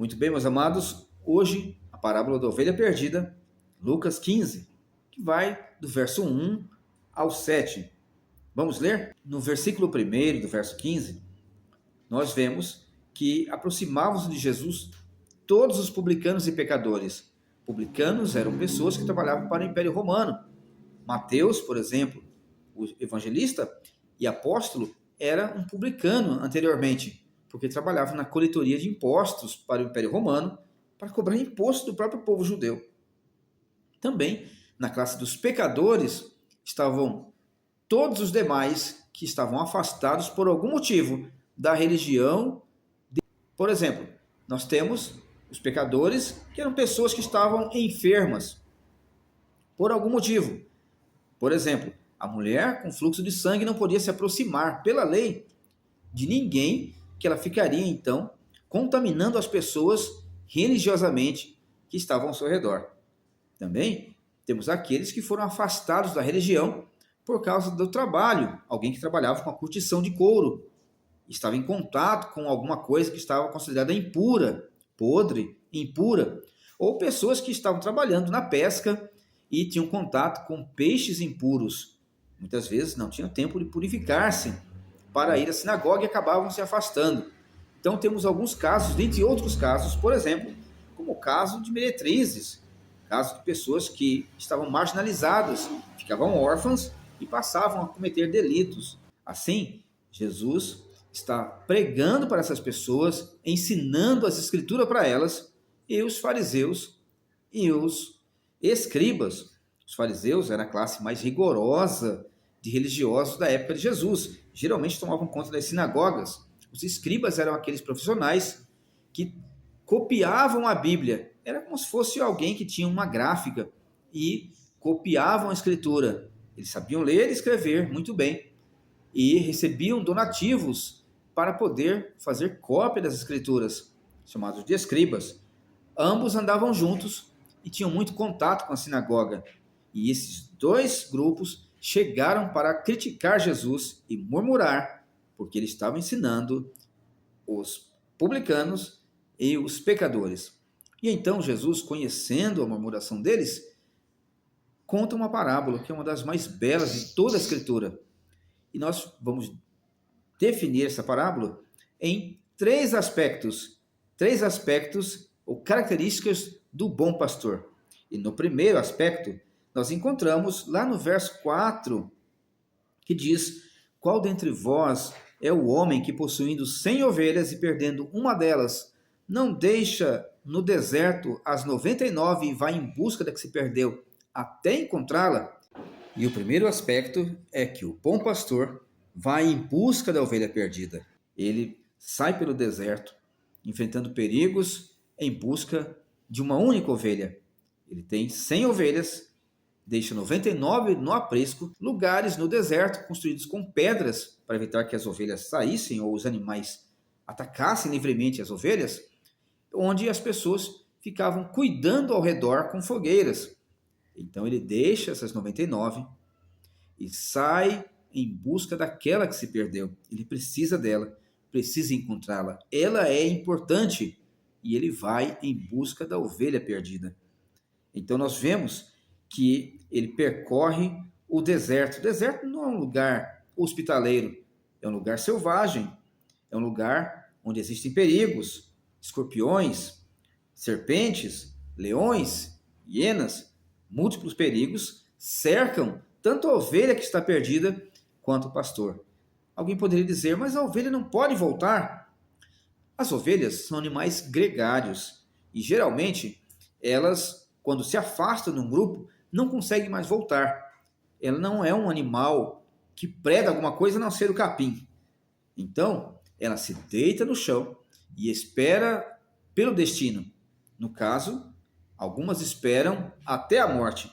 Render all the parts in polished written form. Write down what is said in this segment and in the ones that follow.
Muito bem, meus amados, hoje a parábola da ovelha perdida, Lucas 15, que vai do verso 1 ao 7. Vamos ler? No versículo 1 do verso 15, nós vemos que aproximavam-se de Jesus todos os publicanos e pecadores. Publicanos eram pessoas que trabalhavam para o Império Romano. Mateus, por exemplo, o evangelista e apóstolo, era um publicano anteriormente, porque trabalhava na coletoria de impostos para o Império Romano, para cobrar imposto do próprio povo judeu. Também, na classe dos pecadores, estavam todos os demais que estavam afastados por algum motivo da religião. Por exemplo, nós temos os pecadores, que eram pessoas que estavam enfermas por algum motivo. Por exemplo, a mulher com fluxo de sangue não podia se aproximar, pela lei, de ninguém, que ela ficaria, então, contaminando as pessoas religiosamente que estavam ao seu redor. Também temos aqueles que foram afastados da religião por causa do trabalho, alguém que trabalhava com a curtição de couro, estava em contato com alguma coisa que estava considerada impura, podre, impura, ou pessoas que estavam trabalhando na pesca e tinham contato com peixes impuros. Muitas vezes não tinham tempo de purificar-se para ir à sinagoga e acabavam se afastando. Então temos alguns casos, dentre outros casos, por exemplo, como o caso de meretrizes, caso de pessoas que estavam marginalizadas, ficavam órfãs e passavam a cometer delitos. Assim, Jesus está pregando para essas pessoas, ensinando as escrituras para elas, e os fariseus e os escribas. Os fariseus eram a classe mais rigorosa de religiosos da época de Jesus. Geralmente tomavam conta das sinagogas. Os escribas eram aqueles profissionais que copiavam a Bíblia. Era como se fosse alguém que tinha uma gráfica e copiavam a escritura. Eles sabiam ler e escrever muito bem e recebiam donativos para poder fazer cópia das escrituras, chamados de escribas. Ambos andavam juntos e tinham muito contato com a sinagoga. E esses dois grupos chegaram para criticar Jesus e murmurar, porque ele estava ensinando os publicanos e os pecadores. E então Jesus, conhecendo a murmuração deles, conta uma parábola que é uma das mais belas de toda a Escritura. E nós vamos definir essa parábola em três aspectos ou características do bom pastor. E no primeiro aspecto, nós encontramos lá no verso 4, que diz: qual dentre vós é o homem que, possuindo 100 ovelhas e perdendo uma delas, não deixa no deserto as 99 e vai em busca da que se perdeu até encontrá-la? E o primeiro aspecto é que o bom pastor vai em busca da ovelha perdida. Ele sai pelo deserto, enfrentando perigos em busca de uma única ovelha. Ele tem 100 ovelhas, deixa 99 no aprisco, lugares no deserto construídos com pedras para evitar que as ovelhas saíssem ou os animais atacassem livremente as ovelhas, onde as pessoas ficavam cuidando ao redor com fogueiras. Então ele deixa essas 99 e sai em busca daquela que se perdeu. Ele precisa dela, precisa encontrá-la. Ela é importante e ele vai em busca da ovelha perdida. Então nós vemos que ele percorre o deserto. O deserto não é um lugar hospitaleiro, é um lugar selvagem, é um lugar onde existem perigos, escorpiões, serpentes, leões, hienas, múltiplos perigos cercam tanto a ovelha que está perdida quanto o pastor. Alguém poderia dizer, mas a ovelha não pode voltar. As ovelhas são animais gregários e geralmente elas, quando se afastam de um grupo, não conseguem mais voltar. Ela não é um animal que preda alguma coisa a não ser o capim. Então, ela se deita no chão e espera pelo destino. No caso, algumas esperam até a morte.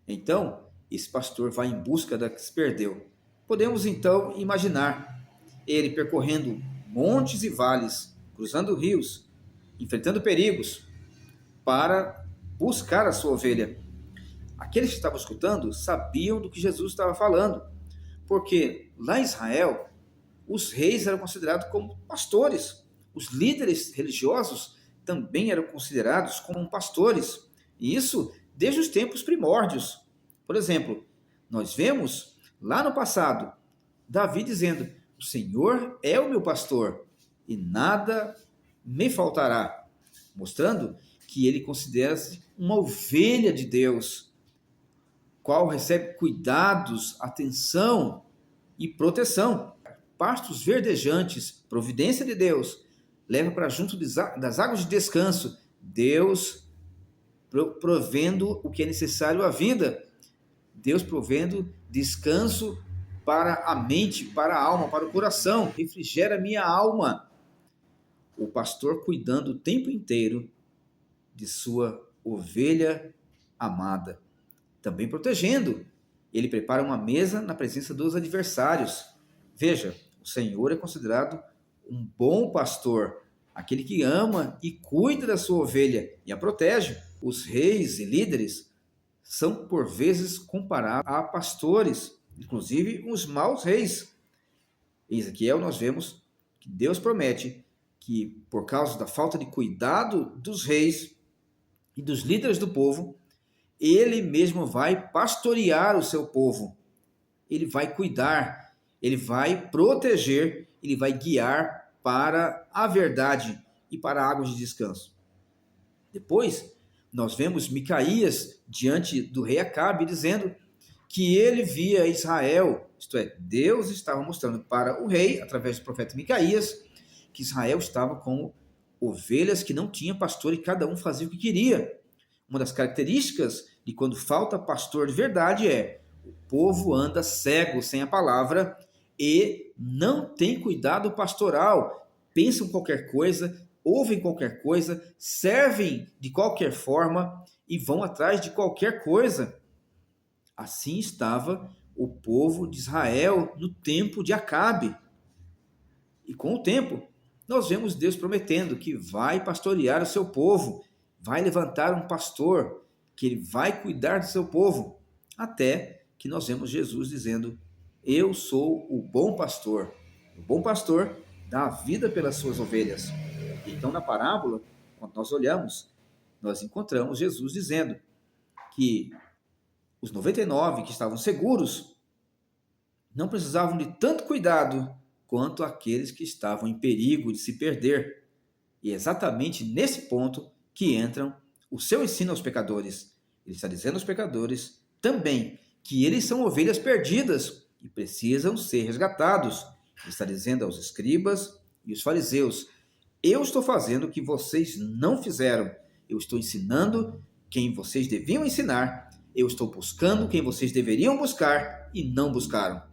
Então, esse pastor vai em busca da que se perdeu. Podemos então imaginar ele percorrendo montes e vales, cruzando rios, enfrentando perigos para buscar a sua ovelha. Aqueles que estavam escutando sabiam do que Jesus estava falando, porque lá em Israel, os reis eram considerados como pastores. Os líderes religiosos também eram considerados como pastores, e isso desde os tempos primórdios. Por exemplo, nós vemos lá no passado Davi dizendo: o Senhor é o meu pastor e nada me faltará, mostrando que ele considera-se uma ovelha de Deus, qual recebe cuidados, atenção e proteção. Pastos verdejantes, providência de Deus, leva para junto das águas de descanso. Deus provendo o que é necessário à vida. Deus provendo descanso para a mente, para a alma, para o coração. Refrigera minha alma. O pastor cuidando o tempo inteiro de sua ovelha amada. Também protegendo. Ele prepara uma mesa na presença dos adversários. Veja, o Senhor é considerado um bom pastor, aquele que ama e cuida da sua ovelha e a protege. Os reis e líderes são, por vezes, comparados a pastores, inclusive os maus reis. Em Ezequiel nós vemos que Deus promete que, por causa da falta de cuidado dos reis e dos líderes do povo, ele mesmo vai pastorear o seu povo. Ele vai cuidar, ele vai proteger, ele vai guiar para a verdade e para águas de descanso. Depois, nós vemos Micaías diante do rei Acabe dizendo que ele via Israel, isto é, Deus estava mostrando para o rei, através do profeta Micaías, que Israel estava como ovelhas que não tinham pastor e cada um fazia o que queria. Uma das características de quando falta pastor de verdade é o povo anda cego sem a palavra e não tem cuidado pastoral, pensam qualquer coisa, ouvem qualquer coisa, servem de qualquer forma e vão atrás de qualquer coisa. Assim estava o povo de Israel no tempo de Acabe. E com o tempo, nós vemos Deus prometendo que vai pastorear o seu povo, vai levantar um pastor, que ele vai cuidar do seu povo, até que nós vemos Jesus dizendo: eu sou o bom pastor. O bom pastor dá a vida pelas suas ovelhas. Então, na parábola, quando nós olhamos, nós encontramos Jesus dizendo que os 99 que estavam seguros não precisavam de tanto cuidado quanto aqueles que estavam em perigo de se perder. E é exatamente nesse ponto que entram o seu ensino aos pecadores. Ele está dizendo aos pecadores também que eles são ovelhas perdidas e precisam ser resgatados. Ele está dizendo aos escribas e os fariseus: eu estou fazendo o que vocês não fizeram. Eu estou ensinando quem vocês deviam ensinar. Eu estou buscando quem vocês deveriam buscar e não buscaram.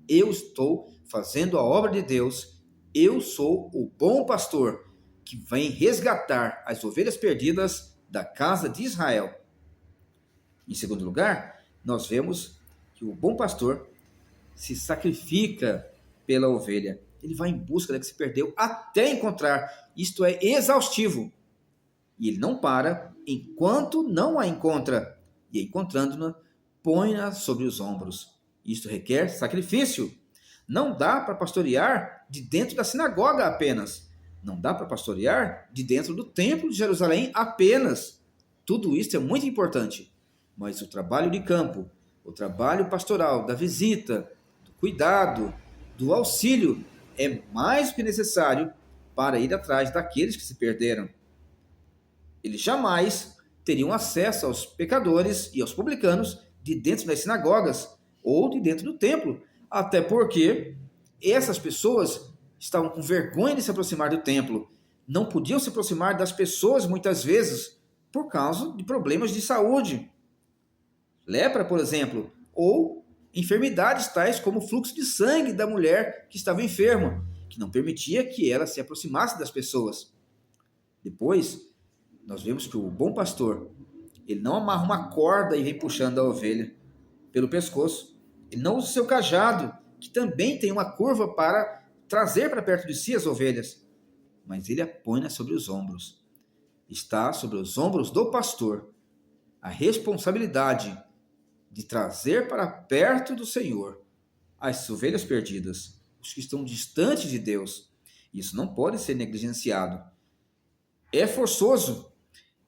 Eu estou fazendo a obra de Deus. Eu sou o bom pastor que vem resgatar as ovelhas perdidas da casa de Israel. Em segundo lugar, nós vemos que o bom pastor se sacrifica pela ovelha. Ele vai em busca da que se perdeu até encontrar. Isto é exaustivo. E ele não para enquanto não a encontra. E encontrando-na, põe-na sobre os ombros. Isto requer sacrifício. Não dá para pastorear de dentro da sinagoga apenas. Não dá para pastorear de dentro do templo de Jerusalém apenas. Tudo isso é muito importante. Mas o trabalho de campo, o trabalho pastoral, da visita, do cuidado, do auxílio, é mais do que necessário para ir atrás daqueles que se perderam. Eles jamais teriam acesso aos pecadores e aos publicanos de dentro das sinagogas ou de dentro do templo, até porque essas pessoas estavam com vergonha de se aproximar do templo, não podiam se aproximar das pessoas muitas vezes por causa de problemas de saúde. Lepra, por exemplo, ou enfermidades tais como o fluxo de sangue da mulher que estava enferma, que não permitia que ela se aproximasse das pessoas. Depois, nós vemos que o bom pastor, ele não amarra uma corda e vem puxando a ovelha pelo pescoço. Ele não usa o seu cajado, que também tem uma curva para trazer para perto de si as ovelhas, mas ele a põe sobre os ombros. Está sobre os ombros do pastor a responsabilidade de trazer para perto do Senhor as ovelhas perdidas, os que estão distantes de Deus. Isso não pode ser negligenciado. É forçoso,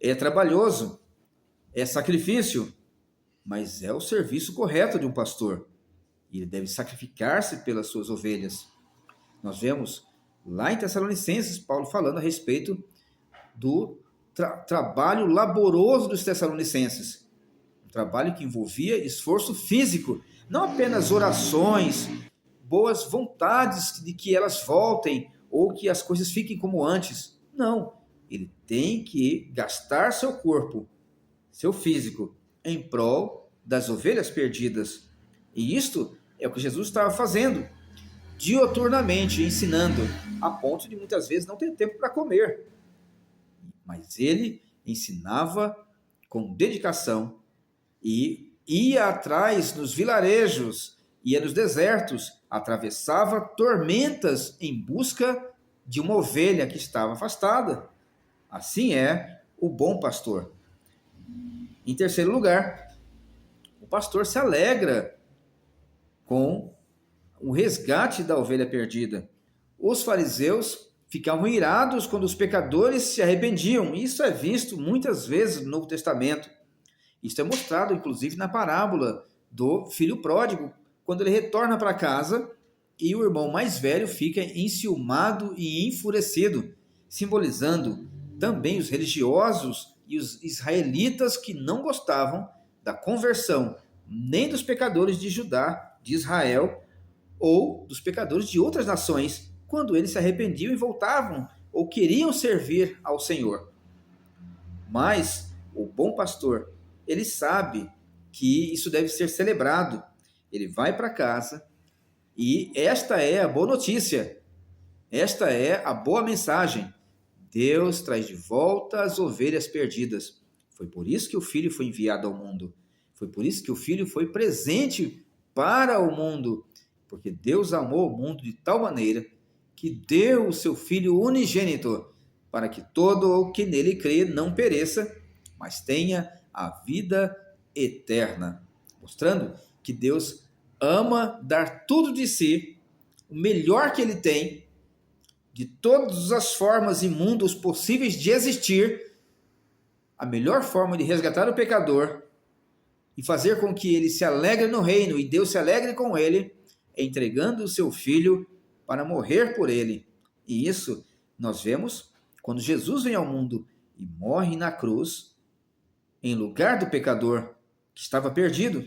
é trabalhoso, é sacrifício, mas é o serviço correto de um pastor. Ele deve sacrificar-se pelas suas ovelhas. Nós vemos lá em Tessalonicenses, Paulo falando a respeito do trabalho laboroso dos Tessalonicenses. Um trabalho que envolvia esforço físico, não apenas orações, boas vontades de que elas voltem ou que as coisas fiquem como antes. Não, ele tem que gastar seu corpo, seu físico, em prol das ovelhas perdidas. E isto é o que Jesus estava fazendo, dioturnamente, ensinando, a ponto de muitas vezes não ter tempo para comer. Mas ele ensinava com dedicação e ia atrás nos vilarejos, ia nos desertos, atravessava tormentas em busca de uma ovelha que estava afastada. Assim é o bom pastor. Em terceiro lugar, o pastor se alegra com o resgate da ovelha perdida. Os fariseus ficavam irados quando os pecadores se arrependiam. Isso é visto muitas vezes no Novo Testamento. Isso é mostrado, inclusive, na parábola do filho pródigo, quando ele retorna para casa e o irmão mais velho fica enciumado e enfurecido, simbolizando também os religiosos e os israelitas que não gostavam da conversão nem dos pecadores de Judá, de Israel, ou dos pecadores de outras nações, quando eles se arrependiam e voltavam ou queriam servir ao Senhor. Mas o bom pastor, ele sabe que isso deve ser celebrado. Ele vai para casa e esta é a boa notícia. Esta é a boa mensagem. Deus traz de volta as ovelhas perdidas. Foi por isso que o Filho foi enviado ao mundo. Foi por isso que o Filho foi presente para o mundo. Porque Deus amou o mundo de tal maneira que deu o seu Filho unigênito, para que todo o que nele crê não pereça, mas tenha a vida eterna. Mostrando que Deus ama dar tudo de si, o melhor que ele tem, de todas as formas e mundos possíveis de existir, a melhor forma de resgatar o pecador e fazer com que ele se alegre no reino e Deus se alegre com ele, é entregando o seu Filho para morrer por ele. E isso nós vemos quando Jesus vem ao mundo e morre na cruz, em lugar do pecador que estava perdido,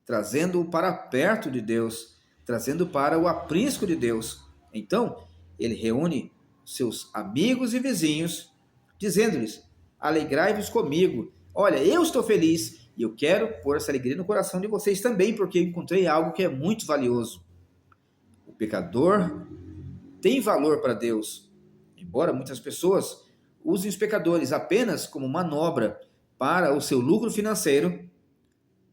trazendo-o para perto de Deus, trazendo para o aprisco de Deus. Então, ele reúne seus amigos e vizinhos, dizendo-lhes: alegrai-vos comigo. Olha, eu estou feliz e eu quero pôr essa alegria no coração de vocês também, porque eu encontrei algo que é muito valioso. O pecador tem valor para Deus, embora muitas pessoas usem os pecadores apenas como manobra para o seu lucro financeiro.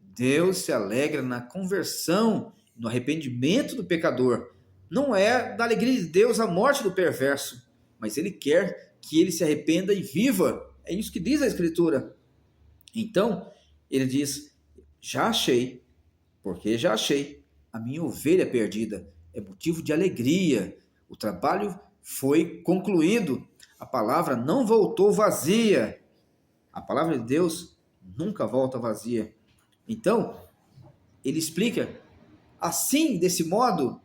Deus se alegra na conversão, no arrependimento do pecador. Não é da alegria de Deus a morte do perverso, mas ele quer que ele se arrependa e viva. É isso que diz a Escritura. Então, ele diz: já achei, porque já achei a minha ovelha perdida. É motivo de alegria. O trabalho foi concluído. A palavra não voltou vazia. A palavra de Deus nunca volta vazia. Então, ele explica: assim, desse modo,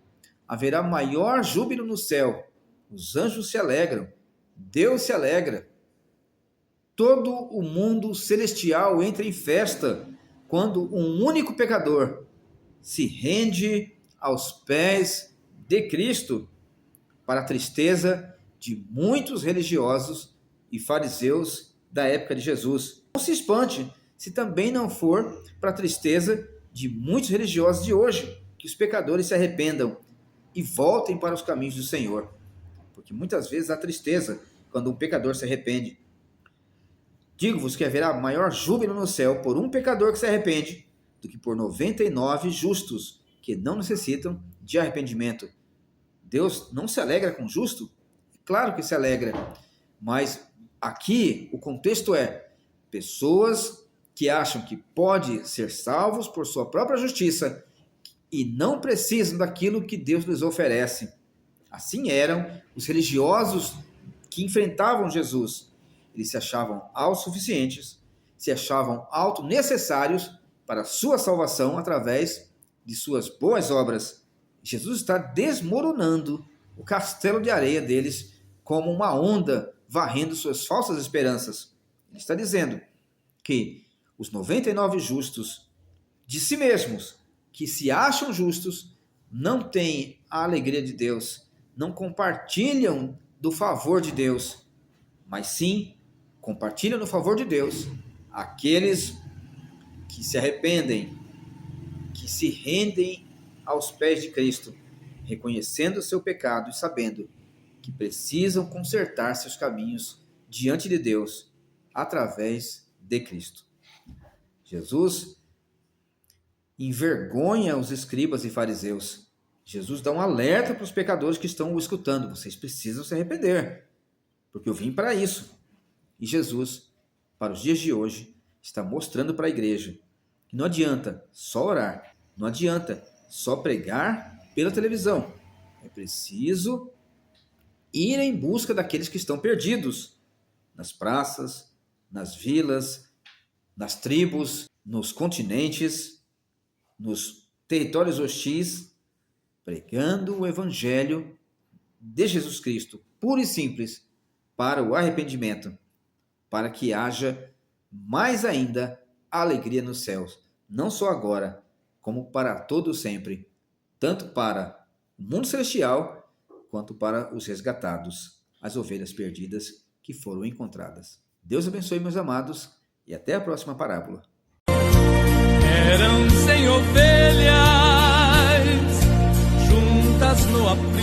haverá maior júbilo no céu. Os anjos se alegram, Deus se alegra. Todo o mundo celestial entra em festa quando um único pecador se rende aos pés de Cristo, para a tristeza de muitos religiosos e fariseus da época de Jesus. Não se espante se também não for para a tristeza de muitos religiosos de hoje, que os pecadores se arrependam e voltem para os caminhos do Senhor. Porque muitas vezes há tristeza quando um pecador se arrepende. Digo-vos que haverá maior júbilo no céu por um pecador que se arrepende do que por 99 justos que não necessitam de arrependimento. Deus não se alegra com o justo? Claro que se alegra, mas aqui o contexto é pessoas que acham que podem ser salvos por sua própria justiça e não precisam daquilo que Deus lhes oferece. Assim eram os religiosos que enfrentavam Jesus. eles se achavam autossuficientes, se achavam autonecessários para a sua salvação através de suas boas obras. Jesus está desmoronando o castelo de areia deles como uma onda varrendo suas falsas esperanças. Ele está dizendo que os 99 justos de si mesmos, que se acham justos, não têm a alegria de Deus, não compartilham do favor de Deus, mas sim compartilham do favor de Deus aqueles que se arrependem, que se rendem aos pés de Cristo, reconhecendo o seu pecado e sabendo que precisam consertar seus caminhos diante de Deus através de Cristo. Jesus envergonha os escribas e fariseus. Jesus dá um alerta para os pecadores que estão o escutando. Vocês precisam se arrepender, porque eu vim para isso. E Jesus, para os dias de hoje, está mostrando para a igreja que não adianta só orar, não adianta só pregar pela televisão. É preciso ir em busca daqueles que estão perdidos nas praças, nas vilas, nas tribos, nos continentes, nos territórios hostis, pregando o evangelho de Jesus Cristo, puro e simples, para o arrependimento, para que haja mais ainda alegria nos céus, não só agora, como para todo sempre, tanto para o mundo celestial, quanto para os resgatados, as ovelhas perdidas que foram encontradas. Deus abençoe, meus amados, e até a próxima parábola. Eram 100 ovelhas juntas no aprisco.